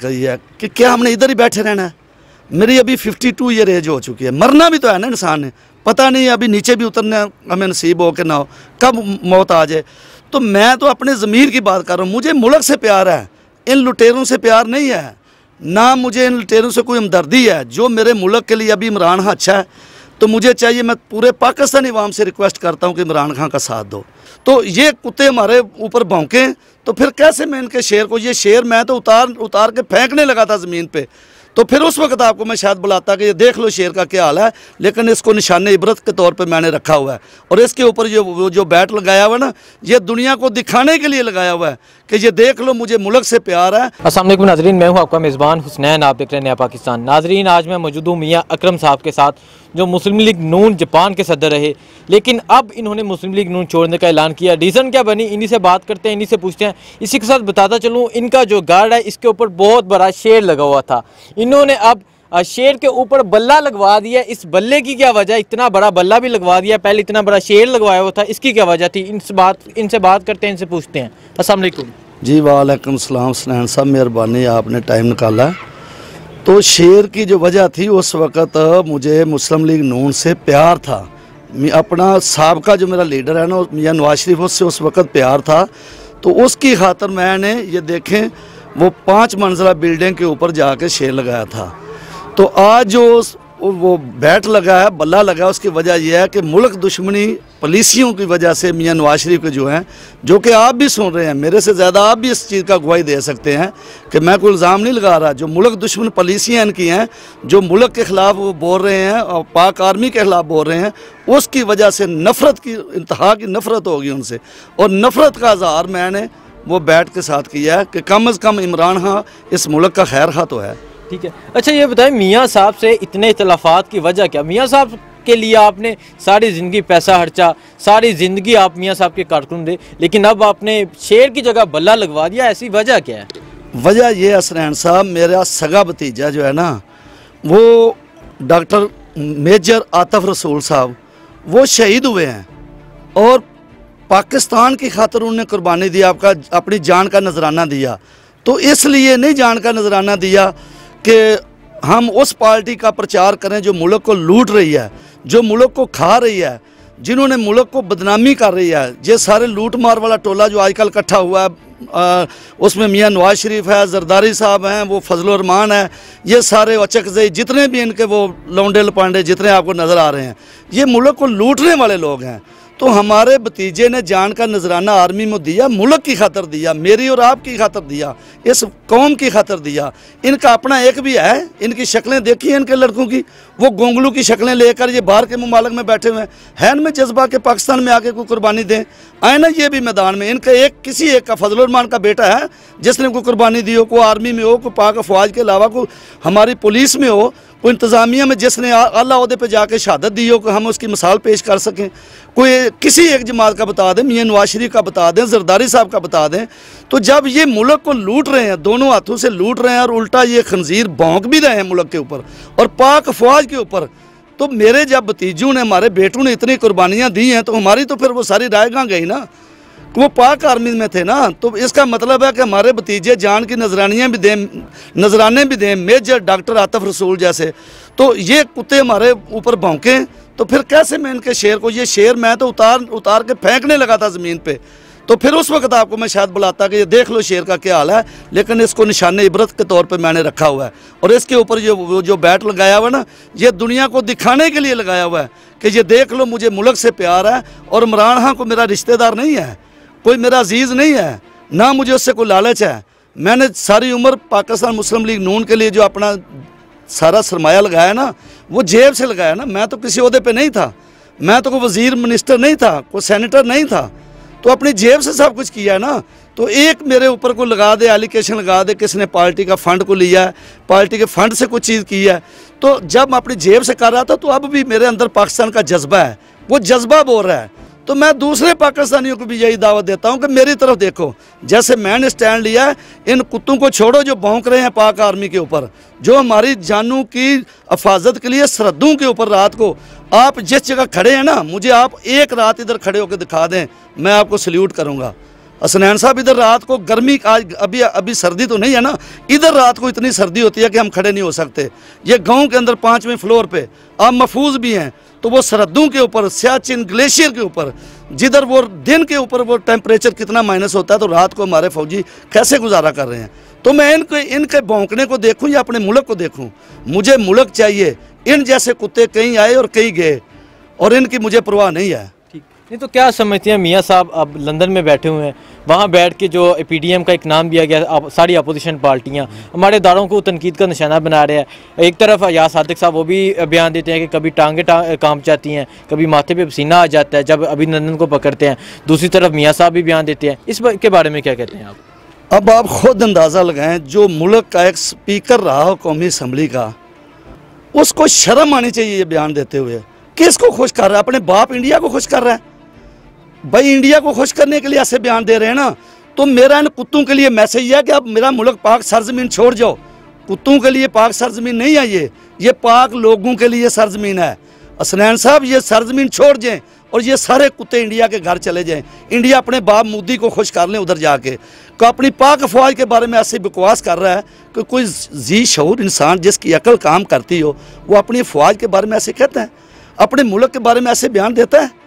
कि क्या हमने इधर ही बैठे रहना है। मेरी अभी 52 ईयर एज हो चुकी है, मरना भी तो है ना इंसान ने, पता नहीं अभी नीचे भी उतरना हमें नसीब हो कि ना हो, कब मौत आ जाए। तो मैं तो अपने ज़मीर की बात कर रहा हूँ, मुझे मुल्क से प्यार है, इन लुटेरों से प्यार नहीं है, ना मुझे इन लुटेरों से कोई हमदर्दी है। जो मेरे मुल्क के लिए अभी इमरान खान अच्छा है तो मुझे चाहिए, मैं पूरे पाकिस्तानी अवाम से रिक्वेस्ट करता हूँ कि इमरान खान का साथ दो। तो ये कुत्ते हमारे ऊपर भौंकें तो फिर कैसे मैं इनके शेर को, ये शेर मैं तो उतार के फेंकने लगा था ज़मीन पे, तो फिर उस वक्त आपको मैं शायद बुलाता कि ये देख लो शेर का क्या हाल है, लेकिन इसको निशान इबरत के तौर पे मैंने रखा हुआ है। और इसके ऊपर जो बैट लगाया हुआ है ना, ये दुनिया को दिखाने के लिए लगाया हुआ है कि ये देख लो मुझे मुल्क से प्यार है। अस्सलाम वालेकुम नाज़रीन, मैं हूँ आपका मेज़बान हुसनैन, आप देख रहे हैं नया पाकिस्तान। नाज़रीन, आज मैं मौजूद हूँ मियाँ अकरम साहब के साथ, जो मुस्लिम लीग नून जापान के सदर रहे, लेकिन अब इन्होंने मुस्लिम लीग नून छोड़ने का ऐलान किया। रीज़न क्या बनी, इन्हीं से बात करते हैं, इन्हीं से पूछते हैं। इसी के साथ बताता चलूँ, इनका जो गार्ड है इसके ऊपर बहुत बड़ा शेर लगा हुआ था, इन्होंने अब शेर के ऊपर बल्ला लगवा दिया। इस बल्ले की क्या वजह, इतना बड़ा बल्ला भी लगवा दिया, पहले इतना बड़ा शेर लगवाया हुआ था, इसकी क्या वजह थी? इनसे बात करते हैं, इनसे पूछते हैं। अस्सलाम वालेकुम। जी वालेकुम सलाम सनैन साहब, मेहरबानी आपने टाइम निकाला। तो शेर की जो वजह थी, उस वक़्त मुझे मुस्लिम लीग नून से प्यार था, अपना साबका जो मेरा लीडर है ना मियाँ नवाज शरीफ, उससे उस वक़्त प्यार था। तो उसकी खातर मैंने ये देखें वो 5 मंजिला बिल्डिंग के ऊपर जाके शेर लगाया था। तो आज जो वो बैट लगा है, बल्ला लगा है, उसकी वजह यह है कि मुल्क दुश्मनी पॉलिसियों की वजह से मियाँ नवाज शरीफ के जो हैं, जो कि आप भी सुन रहे हैं, मेरे से ज़्यादा आप भी इस चीज़ का गवाही दे सकते हैं कि मैं कोई इल्ज़ाम नहीं लगा रहा, जो मुल्क दुश्मन पॉलिसियाँ इनकी हैं, जो मुल्क के ख़िलाफ़ वो बोल रहे हैं और पाक आर्मी के ख़िलाफ़ बोल रहे हैं, उसकी वजह से नफ़रत की इंतहा की नफ़रत होगी उनसे। और नफ़रत का इज़हार मैंने वो बैट के साथ किया है कि कम अज़ कम इमरान खान इस मुल्क का खैर खा तो है। ठीक है, अच्छा ये बताएं, मियाँ साहब से इतने इख्तिलाफ़ात की वजह क्या? मियाँ साहब के लिए आपने सारी ज़िंदगी पैसा खर्चा, सारी ज़िंदगी आप मियाँ साहब के कारकुन थे, लेकिन अब आपने शेर की जगह बल्ला लगवा दिया, ऐसी वजह क्या है? वजह यह है सनैन साहब, मेरा सगा भतीजा जो है ना, वो डॉक्टर मेजर आतिफ रसूल साहब, वो शहीद हुए हैं और पाकिस्तान की खातर उन्होंने कुर्बानी दी, अपनी जान का नजराना दिया। तो इसलिए नहीं जान का नजराना दिया कि हम उस पार्टी का प्रचार करें जो मुल्क को लूट रही है, जो मुल्क को खा रही है, जिन्होंने मुल्क को बदनामी कर रही है। ये सारे लूट मार वाला टोला जो आजकल इकट्ठा हुआ है, उसमें मियाँ नवाज शरीफ है, जरदारी साहब हैं, वो फजलुर रहमान है, ये सारे अचकज़ई जितने भी इनके वो लौंडे लपांडे जितने आपको नज़र आ रहे हैं, ये मुल्क को लूटने वाले लोग हैं। तो हमारे भतीजे ने जान का नजराना आर्मी में दिया, मुल्क की खातर दिया, मेरी और आपकी खातर दिया, इस कौम की खातर दिया। इनका अपना एक भी है, इनकी शक्लें देखिए इनके लड़कों की, वो गोंगलू की शक्लें लेकर ये बाहर के मुमालिक में बैठे हुए हैं इनमें जज्बा के पाकिस्तान में आके कोई कुर्बानी दें, आए ना ये भी मैदान में। इनका किसी एक का फजलुर रहमान का बेटा है जिसने कोई कुर्बानी दी हो, कोई आर्मी में हो, कोई पाक अफवाज के अलावा कोई हमारी पुलिस में हो, कोई इंतज़ामिया में जिसने आला ओहदे पे जाके शहादत दी हो कि हम उसकी मिसाल पेश कर सकें। कोई किसी एक जमात का बता दें, मियाँ नवाज शरीफ का बता दें, जरदारी साहब का बता दें। तो जब ये मुल्क को लूट रहे हैं, दोनों हाथों से लूट रहे हैं और उल्टा ये खंजीर भौंक भी रहे हैं मुल्क के ऊपर और पाक अफवाज के ऊपर, तो मेरे जब भतीजों ने, हमारे बेटों ने इतनी कुर्बानियाँ दी हैं, तो हमारी तो फिर वो सारी राय कहाँ गई ना, वो पाक आर्मी में थे ना। तो इसका मतलब है कि हमारे भतीजे जान की नजरानियाँ भी दें, नजराने भी दें, मेजर डॉक्टर आतिफ रसूल जैसे। तो ये कुत्ते हमारे ऊपर भौंकें तो फिर कैसे मैं इनके शेर को, ये शेर मैं तो उतार के फेंकने लगा था ज़मीन पे, तो फिर उस वक्त आपको मैं शायद बुलाता कि ये देख लो शेर का क्या हाल है, लेकिन इसको निशान इबरत के तौर पे मैंने रखा हुआ है। और इसके ऊपर जो बैट लगाया हुआ है ना, ये दुनिया को दिखाने के लिए लगाया हुआ है कि ये देख लो मुझे मुल्क से प्यार है और इमरान खान को मेरा रिश्तेदार नहीं है, कोई मेरा अजीज़ नहीं है, ना मुझे उससे कोई लालच है। मैंने सारी उम्र पाकिस्तान मुस्लिम लीग नून के लिए जो अपना सारा सरमाया लगाया ना, वो जेब से लगाया ना। मैं तो किसी ओहदे पे नहीं था, मैं तो कोई वज़ीर मिनिस्टर नहीं था, कोई सेनेटर नहीं था, तो अपनी जेब से सब कुछ किया ना। तो एक मेरे ऊपर को लगा दे, एलिगेशन लगा दे, किसने पार्टी का फंड को लिया है, पार्टी के फंड से कुछ चीज़ की है। तो जब मैं अपनी जेब से कर रहा था तो अब भी मेरे अंदर पाकिस्तान का जज्बा है, वो जज्बा बोल रहा है। तो मैं दूसरे पाकिस्तानियों को भी यही दावत देता हूं कि मेरी तरफ देखो, जैसे मैंने स्टैंड लिया है, इन कुत्तों को छोड़ो जो भौंक रहे हैं पाक आर्मी के ऊपर, जो हमारी जानों की हिफाजत के लिए सरहदों के ऊपर रात को आप जिस जगह खड़े हैं ना, मुझे आप एक रात इधर खड़े होकर दिखा दें, मैं आपको सल्यूट करूँगा। हसनैन साहब इधर रात को गर्मी, आज अभी सर्दी तो नहीं है ना, इधर रात को इतनी सर्दी होती है कि हम खड़े नहीं हो सकते। ये गांव के अंदर 5वें फ्लोर पे आप महफूज भी हैं, तो वो सरहदों के ऊपर, सियाचिन ग्लेशियर के ऊपर, जिधर वो दिन के ऊपर वो टेम्परेचर कितना माइनस होता है, तो रात को हमारे फौजी कैसे गुजारा कर रहे हैं। तो मैं इनके भौंकने को देखूं या अपने मुल्क को देखूं? मुझे मुल्क चाहिए। इन जैसे कुत्ते कहीं आए और कहीं गए, और इनकी मुझे परवाह नहीं है। ठीक नहीं, तो क्या समझते हैं मियाँ साहब, अब लंदन में बैठे हुए हैं, वहाँ बैठ के जो PDM का एक नाम दिया गया, सारी अपोजिशन पार्टियाँ हमारे इदारों को तनकीद का निशाना बना रहे हैं। एक तरफ यार सादिक साहब वो भी बयान देते हैं कि कभी टांगे कांप जाती हैं, कभी माथे पे पसीना आ जाता है जब अभिनंदन को पकड़ते हैं। दूसरी तरफ मियाँ साहब भी बयान देते हैं। इस के बारे में क्या कहते हैं आप? अब आप खुद अंदाज़ा लगाएं, जो मुल्क का एक स्पीकर रहा हो कौमी असम्बली का, उसको शर्म आनी चाहिए ये बयान देते हुए। किसको खुश कर रहा है? अपने बाप इंडिया को खुश कर रहा है। भाई इंडिया को खुश करने के लिए ऐसे बयान दे रहे हैं ना, तो मेरा इन कुत्तों के लिए मैसेज है कि अब मेरा मुल्क पाक सरजमीन छोड़ जाओ। कुत्तों के लिए पाक सरजमीन नहीं है, ये पाक लोगों के लिए सरजमीन है। हसनैन साहब ये सरजमीन छोड़ जाएं और ये सारे कुत्ते इंडिया के घर चले जाएं। इंडिया अपने बाप मोदी को खुश कर लें उधर जाके। तो अपनी पाक अफवाज के बारे में ऐसे बकवास कर रहा है कि कोई जी शऊर इंसान जिसकी अकल काम करती हो, वो अपनी अफवाज के बारे में ऐसे कहता है, अपने मुल्क के बारे में ऐसे बयान देता है।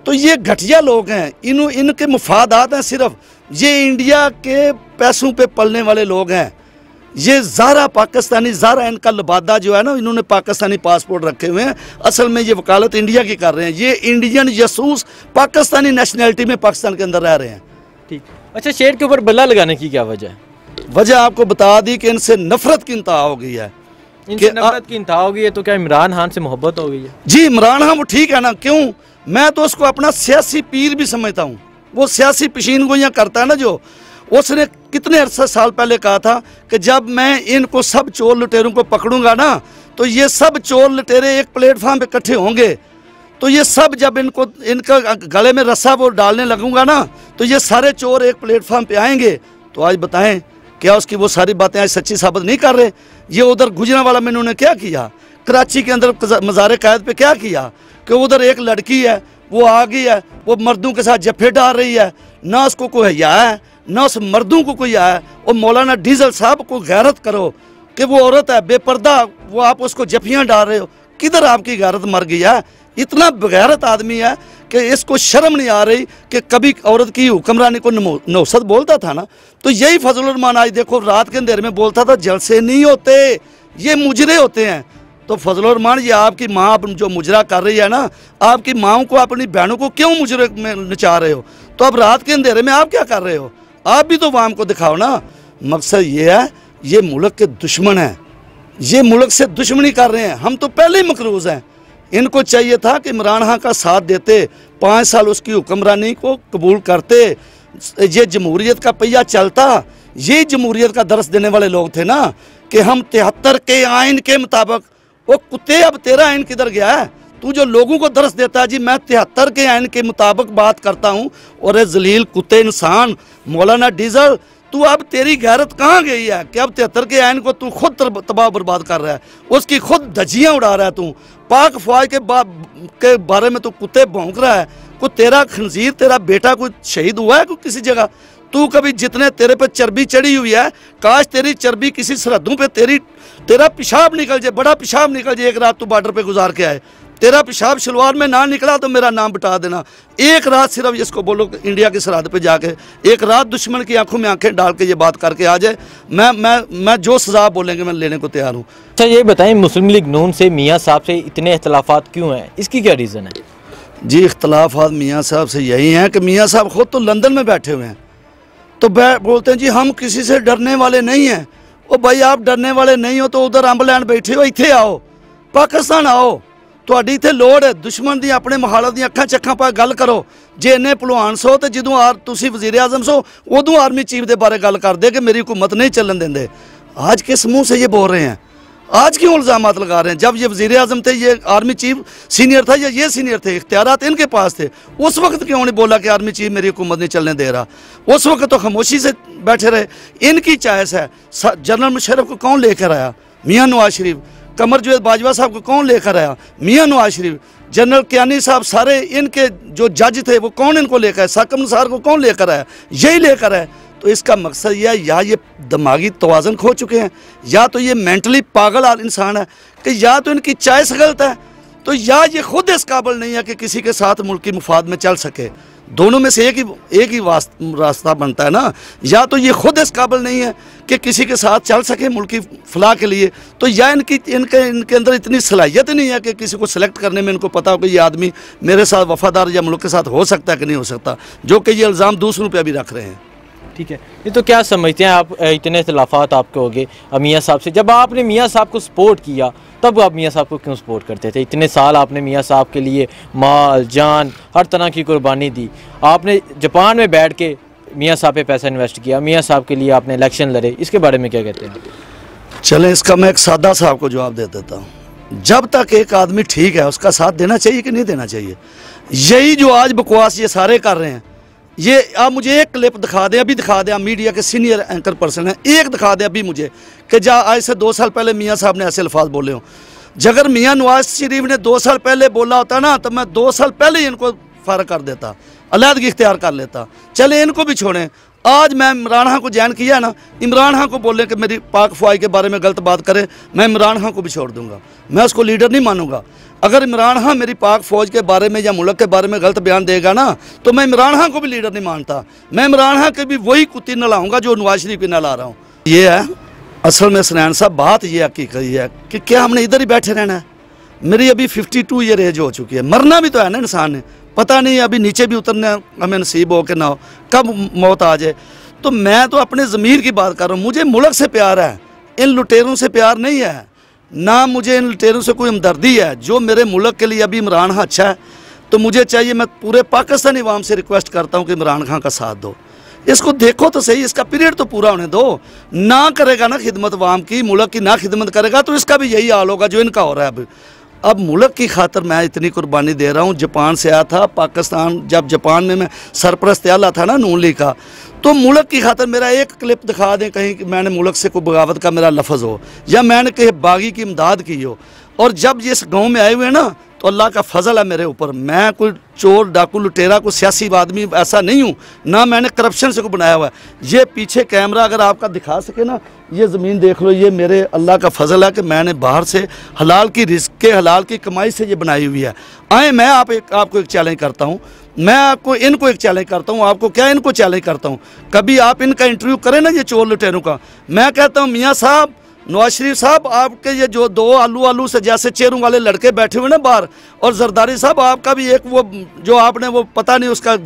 तो ये घटिया लोग हैं, इनके मुफादात हैं सिर्फ। ये इंडिया के पैसों पे पलने वाले लोग हैं। ये ज़ारा पाकिस्तानी, ज़ारा इनका लबादा जो है ना, इन्होंने पाकिस्तानी पासपोर्ट रखे हुए हैं, असल में ये वकालत इंडिया की कर रहे हैं। ये इंडियन जासूस पाकिस्तानी नेशनैलिटी में पाकिस्तान के अंदर रह रहे हैं। ठीक, अच्छा, शेर के ऊपर बल्ला लगाने की क्या वजह है? वजह आपको बता दी कि इनसे नफरत की इंतहा हो गई है। इनसे नफरत की इंतहा हो गई है, तो क्या इमरान खान से मोहब्बत हो गई है? जी, इमरान खान वो ठीक है ना, क्यों? मैं तो उसको अपना सियासी पीर भी समझता हूँ। वो सियासी पेशीन गोइयाँ करता है ना, जो उसने कितने अरसा साल पहले कहा था कि जब मैं इनको सब चोर लुटेरों को पकड़ूंगा ना, तो ये सब चोर लुटेरे एक प्लेटफार्म पे इकट्ठे होंगे, तो ये सब जब इनका गले में रस्सा वो डालने लगूंगा ना, तो ये सारे चोर एक प्लेटफार्म पे आएंगे। तो आज बताएं क्या उसकी वो सारी बातें आज सच्ची साबित नहीं कर रहे? ये उधर गुजरांवाला में इन्होंने क्या किया, कराची के अंदर मज़ार क़ायद पे क्या किया कि उधर एक लड़की है, वो आ गई है, वो मर्दों के साथ जफ्फे डाल रही है, ना उसको कोई हया है, ना उस मर्दों को कोई आया। और मौलाना डीजल साहब को गैरत करो कि वो औरत है बेपर्दा, वो आप उसको जफियाँ डाल रहे हो। किधर आपकी गैरत मर गई है? इतना बेगैरत आदमी है कि इसको शर्म नहीं आ रही कि कभी औरत की हुक्मरानी को नौसत बोलता था ना, तो यही फजलुर रहमान आज देखो रात के अंधेरे में बोलता था जलसे नहीं होते, ये मुजरे होते हैं। तो फजलुर रहमान, ये आपकी माँ जो मुजरा कर रही है ना, आपकी माँओं को, अपनी बहनों को क्यों मुजरे में नचा रहे हो? तो अब रात के अंधेरे में आप क्या कर रहे हो? आप भी तो वाम को दिखाओ ना। मकसद ये है, ये मुल्क के दुश्मन हैं, ये मुल्क से दुश्मनी कर रहे हैं। हम तो पहले ही मकरूज़ हैं। इनको चाहिए था कि इमरान खान का साथ देते, 5 साल उसकी हुक्मरानी को कबूल करते, ये जमहूरियत का पहिया चलता। ये जमहूरियत का दर्स देने वाले लोग थे ना कि हम 73 के आइन के मुताबिक। वो कुत्ते, अब तेरा आइन किधर गया है? तू जो लोगों को दर्स देता है जी मैं 73 के आइन के मुताबिक बात करता हूँ, और ये जलील कुत्ते इंसान मौलाना डीजल, तू अब तेरी गैरत कहाँ गई है कि अब 73 के आइन को तू खुद तबाह बर्बाद कर रहा है, उसकी खुद धज्जियाँ उड़ा रहा है। तू पाक फौज के बारे में तू कुत्ते भौंक रहा है। कोई तेरा खंजीर, तेरा बेटा कोई शहीद हुआ है कोई किसी जगह? तू कभी, जितने तेरे पे चर्बी चढ़ी हुई है, काश तेरी चर्बी किसी सरहदों पे तेरा पेशाब निकल जाए, बड़ा पेशाब निकल जाए। एक रात तू बॉर्डर पे गुजार के आए, तेरा पेशाब शलवार में ना निकला तो मेरा नाम बता देना। एक रात सिर्फ इसको बोलो इंडिया की सरहद पे जाके एक रात दुश्मन की आंखों में आंखें डाल के ये बात करके आ जाए, मैं जो सजा बोलेंगे मैं लेने को तैयार हूँ। अच्छा, ये बताएं, मुस्लिम लीग नून से मियाँ साहब से इतने इख्तलाफात क्यों हैं? इसकी क्या रीज़न है? जी, इख्तलाफात मियाँ साहब से यही हैं कि मियाँ साहब खुद तो लंदन में बैठे हुए हैं, तो बोलते हैं जी हम किसी से डरने वाले नहीं हैं। ओ भाई, आप डरने वाले नहीं हो तो उधर अम्बलैंड बैठे हो, इत्थे आओ, पाकिस्तान आओ, ਤੁਹਾਡੀ ਇੱਥੇ ਲੋੜ ਹੈ ਦੁਸ਼ਮਣ ਦੀ ਆਪਣੇ ਮੁਹਾਲਤ ਦੀਆਂ ਅੱਖਾਂ ਚੱਖਾਂ ਪਾ ਗੱਲ ਕਰੋ। ਜੇ ਇੰਨੇ ਭਲਵਾਨ ਸੋ ਤੇ ਜਦੋਂ ਤੁਸੀਂ वज़ीर आज़म सो उदों आर्मी चीफ के बारे गल करते कि मेरी हुकूमत नहीं चलन देंगे। आज किस मुँह से ये बोल रहे हैं? आज क्यों इल्ज़ामात लगा रहे हैं? जब ये वज़ीर आज़म थे, ये आर्मी चीफ सीनियर था या ये सीनियर थे, इख्तियारात इनके पास थे, उस वक्त क्यों नहीं बोला कि आर्मी चीफ मेरी हुकूमत नहीं चलने दे रहा? उस वक्त तो खामोशी से बैठे रहे। इनकी चॉइस है। जनरल मुशर्रफ को कौन लेकर आया? मियाँ नवाज शरीफ। कमर जावेद बाजवा साहब को कौन लेकर आया? मियाँ नवाज शरीफ। जनरल कियानी साहब, सारे इनके जो जज थे वो कौन इनको लेकर आया? साकम निसार को कौन लेकर आया? यही लेकर आया। तो इसका मकसद यह है, या ये दिमागी तवाज़ुन खो चुके हैं, या तो ये मेंटली पागल इंसान है, कि या तो इनकी चॉइस गलत है, तो या ये खुद इस काबिल नहीं है कि किसी के साथ मुल्क की मुफाद में चल सके। दोनों में से एक ही रास्ता बनता है ना। या तो ये खुद इस काबिल नहीं है कि किसी के साथ चल सके मुल्क की फलाह के लिए, तो या इनके अंदर इतनी सलाहियत नहीं है कि किसी को सिलेक्ट करने में इनको पता हो कि ये आदमी मेरे साथ वफादार या मुल्क के साथ हो सकता है कि नहीं हो सकता, जो कि ये इल्ज़ाम दूसरों पर भी रख रहे हैं। ठीक है, ये तो क्या समझते हैं आप, इतने इख्तिलाफ़ात आपके हो गए मियाँ साहब से, जब आपने मियाँ साहब को सपोर्ट किया तब आप मियाँ साहब को क्यों सपोर्ट करते थे? इतने साल आपने मियाँ साहब के लिए माल जान हर तरह की कुर्बानी दी। आपने जापान में बैठ के मियाँ साहब पे पैसा इन्वेस्ट किया, मियाँ साहब के लिए आपने इलेक्शन लड़े, इसके बारे में क्या कहते हैं? चलें, इसका मैं एक सादा साहब को जवाब दे देता हूँ। जब तक एक आदमी ठीक है उसका साथ देना चाहिए कि नहीं देना चाहिए? यही जो आज बकवास ये सारे कर रहे हैं, ये आप मुझे एक क्लिप दिखा दें, अभी दिखा दें, आप मीडिया के सीनियर एंकर पर्सन हैं, एक दिखा दें अभी मुझे कि जा आज से 2 साल पहले मियाँ साहब ने ऐसे अल्फाज बोले हों। अगर मियाँ नवाज शरीफ ने 2 साल पहले बोला होता ना, तो मैं 2 साल पहले ही इनको फारग कर देता, अलहदगी इख्तियार कर लेता। चले इनको भी छोड़ें। आज मैं इमरान खान को ज्वाइन किया ना, इमरान खान को बोलें कि मेरी पाक फौज के बारे में गलत बात करे, मैं इमरान खान को भी छोड़ दूंगा, मैं उसको लीडर नहीं मानूंगा। अगर इमरान खान मेरी पाक फ़ौज के बारे में या मुल्क के बारे में गलत बयान देगा ना, तो मैं इमरान खान को भी लीडर नहीं मानता। मैं इमरान खान के भी वही कुत्ती नलाऊंगा जो नवाज शरीफ की नला रहा हूँ। ये है असल में सनैन साहब, बात ये हकीकत है कि क्या हमने इधर ही बैठे रहना है? मेरी अभी 52 ईयर एज हो चुकी है, मरना भी तो है ना इंसान ने, पता नहीं अभी नीचे भी उतरना हमें नसीब हो कि ना हो, कब मौत आ जाए। तो मैं तो अपने ज़मीर की बात कर रहा हूँ। मुझे मुल्क से प्यार है, इन लुटेरों से प्यार नहीं है, ना मुझे इन लुटेरों से कोई हमदर्दी है। जो मेरे मुल्क के लिए अभी इमरान खान अच्छा है तो मुझे चाहिए, मैं पूरे पाकिस्तानी अवाम से रिक्वेस्ट करता हूँ कि इमरान खान का साथ दो, इसको देखो तो सही, इसका पीरियड तो पूरा होने दो। ना करेगा ना खिदमत अवाम की, मुल्क की ना खिदमत करेगा तो इसका भी यही हाल होगा जो इनका हो रहा है। अब मुल्क की खातर मैं इतनी कुर्बानी दे रहा हूँ। जापान से आया था पाकिस्तान, जब जापान में मैं सरपरस्त आला था ना नून लीग का, तो मुल्क की खातर मेरा एक क्लिप दिखा दें कहीं कि मैंने मुल्क से कोई बगावत का मेरा लफ्ज़ हो या मैंने कहीं बागी की इमदाद की हो। और जब ये इस गाँव में आए हुए हैं ना, तो अल्लाह का फजल है मेरे ऊपर। मैं कोई चोर डाकू लुटेरा कोई सियासी आदमी ऐसा नहीं हूँ, ना मैंने करप्शन से को बनाया हुआ है। ये पीछे कैमरा अगर आपका दिखा सके ना, ये ज़मीन देख लो, ये मेरे अल्लाह का फजल है कि मैंने बाहर से हलाल की रिस्क के हलाल की कमाई से ये बनाई हुई है। आए मैं आपको एक चैलेंज करता हूँ, मैं इनको एक चैलेंज करता हूँ, आपको क्या इनको चैलेंज करता हूँ, कभी आप इनका इंटरव्यू करें ना ये चोर लुटेरों का। मैं कहता हूँ मियाँ साहब, नवाज शरीफ साहब, आपके ये जो 2 आलू से जैसे चेहरों वाले लड़के बैठे हुए ना बाहर, और जरदारी साहब आपका भी एक वो जो आपने वो पता नहीं उसका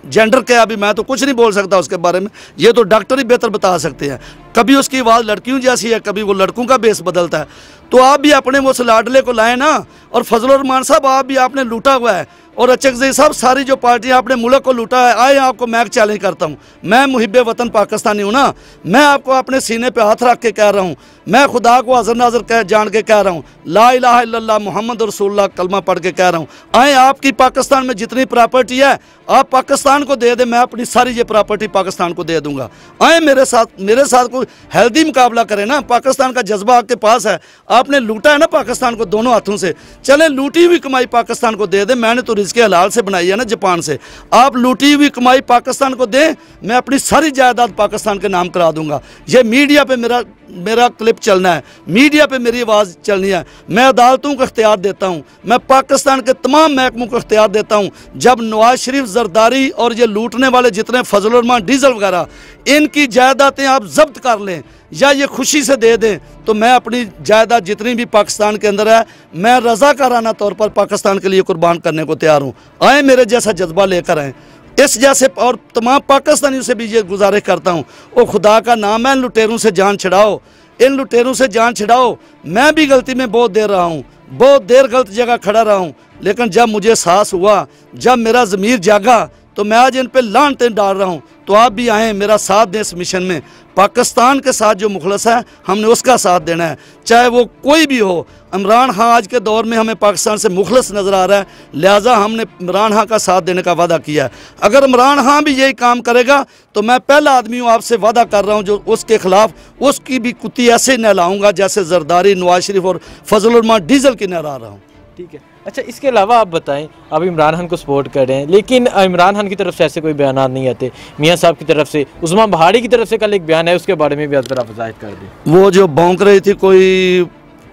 जेंडर क्या, अभी मैं तो कुछ नहीं बोल सकता उसके बारे में, ये तो डॉक्टर ही बेहतर बता सकते हैं। कभी उसकी आवाज़ लड़कियों जैसी है, कभी वो लड़कों का बेस बदलता है। तो आप भी अपने वो लाडले को लाएँ ना। और फजलुर रहमान साहब, आप भी आपने लूटा हुआ है, और अचकज़ई साहब, सारी जो पार्टियां आपने मुल्क को लूटा है, आए आपको मैं चैलेंज करता हूं। मैं मुहिब्बे वतन पाकिस्तानी हूं ना, मैं आपको अपने सीने पे हाथ रख के कह रहा हूं, मैं खुदा को हज़र नाज़र जान के कह रहा हूं, ला इलाहा इल्लल्लाह मुहम्मद रसूलुल्लाह कलमा पढ़ के कह रहा हूं। आए आपकी पाकिस्तान में जितनी प्रॉपर्टी है आप पाकिस्तान को दे दें, मैं अपनी सारी ये प्रॉपर्टी पाकिस्तान को दे दूंगा। आए मेरे साथ कोई हेल्दी मुकाबला करें ना। पाकिस्तान का जज्बा आपके पास है, आपने लूटा है ना पाकिस्तान को दोनों हाथों से, चले लूटी हुई कमाई पाकिस्तान को दे दें। मैंने तो रिज़्क़ हलाल से बनाई है ना जापान से, आप लूटी हुई कमाई पाकिस्तान को दें, मैं अपनी सारी जायदाद पाकिस्तान के नाम करा दूंगा। ये मीडिया पे मेरा क्लिप चलना है, मीडिया पे मेरी आवाज़ चलनी है। मैं अदालतों को इख्तियार देता हूँ, मैं पाकिस्तान के तमाम महकमों को इख्तियार देता हूँ। जब नवाज शरीफ, जरदारी और ये लूटने वाले जितने फजलुर रहमान, डीजल वगैरह, इनकी जायदादें आप जब्त कर लें या ये खुशी से दे दें, तो मैं अपनी जायदाद जितनी भी पाकिस्तान के अंदर है, मैं रज़ाकाराना तौर पर पाकिस्तान के लिए कुर्बान करने को तैयार हूँ। आए मेरे जैसा जज्बा लेकर आएँ। इस जैसे और तमाम पाकिस्तानियों से भी ये गुजारिश करता हूँ, ओ खुदा का नाम है, लुटेरों से जान छड़ाओ। इन लुटेरों से जान छिड़ाओ। मैं भी गलती में बहुत देर रहा हूँ, बहुत देर गलत जगह खड़ा रहा हूँ, लेकिन जब मुझे एहसास हुआ, जब मेरा ज़मीर जागा, तो मैं आज इन पे लानतें डाल रहा हूँ। तो आप भी आएँ, मेरा साथ दें इस मिशन में। पाकिस्तान के साथ जो मुखलस है, हमने उसका साथ देना है, चाहे वो कोई भी हो। इमरान खान आज के दौर में हमें पाकिस्तान से मुखलस नज़र आ रहा है, लिहाजा हमने इमरान खान का साथ देने का वादा किया है। अगर इमरान खान भी यही काम करेगा तो मैं पहला आदमी हूँ, आपसे वादा कर रहा हूँ, जो उसके खिलाफ उसकी भी कुत्ती ऐसे नहलाऊँगा जैसे जरदारी, नवाज शरीफ और फजल रहमान डीजल की नहला रहा हूँ। ठीक है। अच्छा, इसके अलावा आप बताएं, आप इमरान खान को सपोर्ट कर रहे हैं, लेकिन इमरान खान की तरफ से ऐसे कोई बयान नहीं आते। मियां साहब की तरफ से, उस्मान बहाड़ी की तरफ से कल एक बयान है, उसके बारे में भी आप वजाहत कर दें। वो जो भौंक रही थी कोई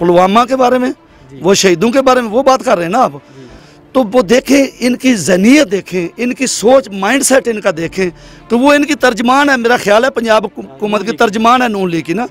पुलवामा के बारे में, वो शहीदों के बारे में वो बात कर रहे हैं ना आप, तो वो देखें, इनकी जहनीत देखें, इनकी सोच, माइंड सेट इनका देखें। तो वो इनकी तर्जमान है, मेरा ख्याल है पंजाब हुकूमत की तर्जमान है नून लीग की ना,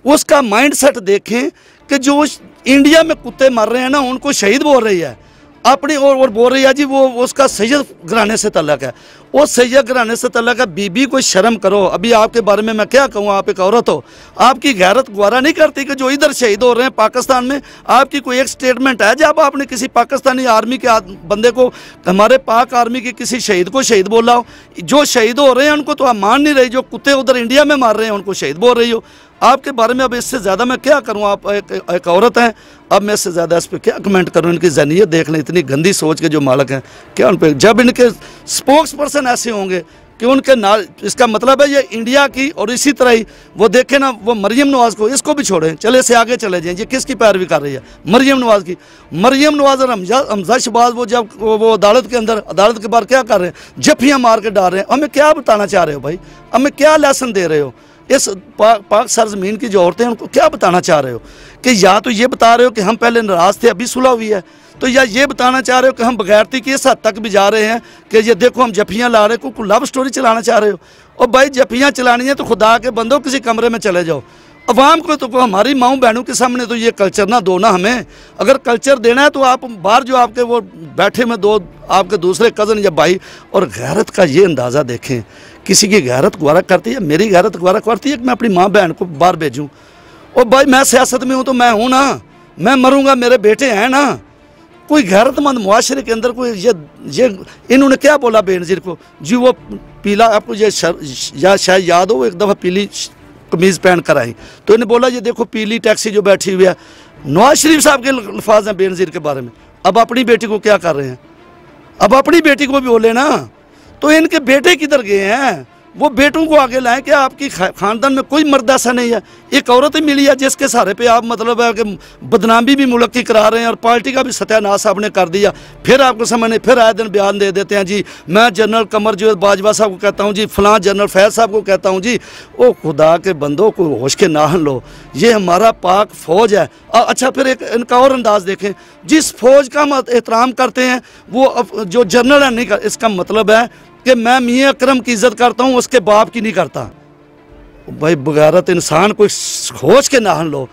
उसका माइंड सेट देखें कि जो इंडिया में कुत्ते मर रहे हैं ना, उनको शहीद बोल रही है अपनी, और बोल रही है जी वो उसका सैयद घराने से तल्लक है, वो सैयद घराने से तल्लक है। बीबी को शर्म करो। अभी आपके बारे में मैं क्या कहूँ, आप एक औरत हो, आपकी गैरत गवारा नहीं करती कि जो इधर शहीद हो रहे हैं पाकिस्तान में, आपकी कोई एक स्टेटमेंट है जब आपने किसी पाकिस्तानी आर्मी के बंदे को, हमारे पाक आर्मी के किसी शहीद को शहीद बोला हो? जो शहीद हो रहे हैं उनको तो आप मान नहीं रही, जो कुत्ते उधर इंडिया में मार रहे हैं उनको शहीद बोल रही हो। आपके बारे में अब इससे ज़्यादा मैं क्या करूँ, आप एक औरत हैं, अब मैं इससे ज़्यादा इस पर क्या कमेंट करूँ। इनकी ज़हनीत देख लें, इतनी गंदी सोच के जो मालिक हैं, क्या उन पर, जब इनके स्पोक्स पर्सन ऐसे होंगे कि उनके नाल, इसका मतलब है ये इंडिया की, और इसी तरह ही वो देखें ना, वो मरियम नवाज़ को, इसको भी छोड़ें, चले से आगे चले जाएँ। ये किसकी पैरवी कर रही है? मरियम नवाज़ की। मरियम नवाज़ और हमजा शहबाज, वो जब वो अदालत के अंदर, अदालत के बाहर क्या कर रहे हैं? जफ्फियाँ मार के डाल रहे हैं। हमें क्या बताना चाह रहे हो भाई? हमें क्या लेसन दे रहे हो? इस पाक सरजमीन की जो औरतें हैं उनको क्या बताना चाह रहे हो? कि या तो ये बता रहे हो कि हम पहले नाराज़ थे, अभी सुलह हुई है, तो या ये बताना चाह रहे हो कि हम बगैरती की इस हद तक भी जा रहे हैं कि ये देखो हम जफ्फियाँ ला रहे हैं, कोई लव स्टोरी चलाना चाह रहे हो? और भाई जफ्फियाँ चलानी है तो खुदा के बंदो किसी कमरे में चले जाओ। अवाम को तो हमारी माँ बहनों के सामने तो ये कल्चर ना दो ना हमें। अगर कल्चर देना है तो आप बाहर जो आपके वो बैठे में दो आपके दूसरे कज़न या भाई, और गैरत का ये अंदाज़ा देखें, किसी की गैरत गवारा करती है, मेरी गैरत गवारा करती है कि मैं अपनी माँ बहन को बाहर भेजूँ? और भाई मैं सियासत में हूँ तो मैं हूँ ना, मैं मरूँगा, मेरे बेटे हैं ना। कोई गैरतमंद मुआशरे के अंदर कोई ये इन्होंने क्या बोला बेनज़ीर को जी, वो पीला, आपको ये शायद याद हो, वो एक दफ़ा पीली कमीज़ पहन कर आई तो इन्हें बोला ये देखो पीली टैक्सी जो बैठी हुई है। नवाज शरीफ साहब के अल्फाज हैं बेनज़ीर के बारे में। अब अपनी बेटी को क्या कर रहे हैं? अब अपनी बेटी को भी बोले ना, तो इनके बेटे किधर गए हैं? वो बेटों को आगे लाएं। क्या आपकी ख़ानदान में कोई मर्द ऐसा नहीं है? एक औरत ही मिली है जिसके सहारे पे आप मतलब है कि बदनामी भी मुल्क की करा रहे हैं और पार्टी का भी सत्यानाश आपने कर दिया। फिर आपको समझ नहीं, फिर आए दिन बयान दे देते हैं जी मैं जनरल कमर जो बाजवा साहब को कहता हूँ जी, फलां जनरल फैज़ साहब को कहता हूँ जी। ओ खुदा के बंदो को होश के नाहन लो, ये हमारा पाक फ़ौज है। अच्छा फिर एक इनका और अंदाज़ देखें, जिस फ़ौज का हम एहतराम करते हैं वो जो जनरल है नहीं कर, इसका मतलब है कि मैं मियां अकरम की इज्जत करता हूं, उसके बाप की नहीं करता। भाई बगैरत इंसान कोई होश के नाहन लो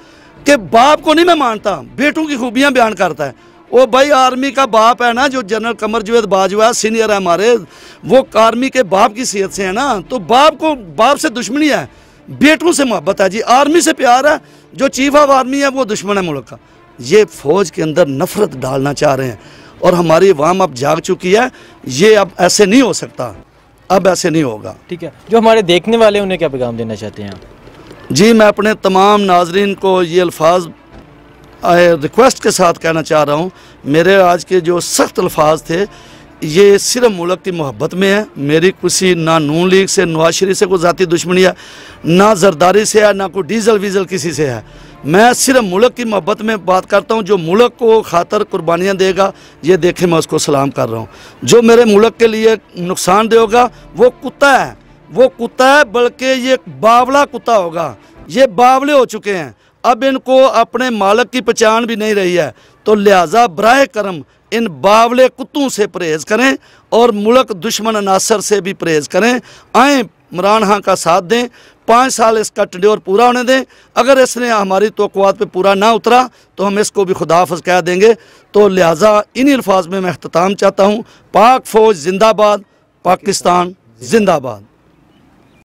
कि बाप को नहीं मैं मानता, बेटों की खूबियां बयान करता है। वो भाई आर्मी का बाप है ना, जो जनरल कमर जवेद बाजवा सीनियर है हमारे, वो आर्मी के बाप की सीहत से है ना, तो बाप से दुश्मनी है, बेटों से मोहब्बत है जी, आर्मी से प्यार है। जो चीफ ऑफ आर्मी है वो दुश्मन है मुल्क का। ये फौज के अंदर नफरत डालना चाह रहे हैं और हमारी अवाम अब जाग चुकी है। ये अब ऐसे नहीं हो सकता, अब ऐसे नहीं होगा। ठीक है, जो हमारे देखने वाले उन्हें क्या पैगाम देना चाहते हैं आप? जी मैं अपने तमाम नाजरीन को ये अल्फाज रिक्वेस्ट के साथ कहना चाह रहा हूँ। मेरे आज के जो सख्त अल्फाज थे ये सिर्फ मुल्क की मोहब्बत में है। मेरी किसी ना नून लीग से, नवाज शरीफ से कोई ज़ाती दुश्मनी है, ना जरदारी से है, ना कोई डीजल वीज़ल किसी से है। मैं सिर्फ मुल्क की मोहब्बत में बात करता हूँ। जो मुल्क को खातर कुर्बानियाँ देगा ये देखे मैं उसको सलाम कर रहा हूँ। जो मेरे मुल्क के लिए नुकसान देगा वो कुत्ता है, वो कुत्ता है, बल्कि ये बावला कुत्ता होगा। ये बावले हो चुके हैं, अब इनको अपने मालिक की पहचान भी नहीं रही है। तो लिहाजा बराए करम इन बावले कुत्तों से परहेज़ करें और मुल्क दुश्मन अनासर से भी परहेज़ करें। आएँ इमरान खान का साथ दें, 5 साल इसका टेन्योर पूरा होने दें। अगर इसने हमारी तवक्कुआत पे पूरा ना उतरा तो हम इसको भी खुदाफिज कह देंगे। तो लिहाजा इन्हीं अल्फाज में मैं अख्ताम चाहता हूँ। पाक फ़ौज जिंदाबाद, पाकिस्तान जिंदाबाद।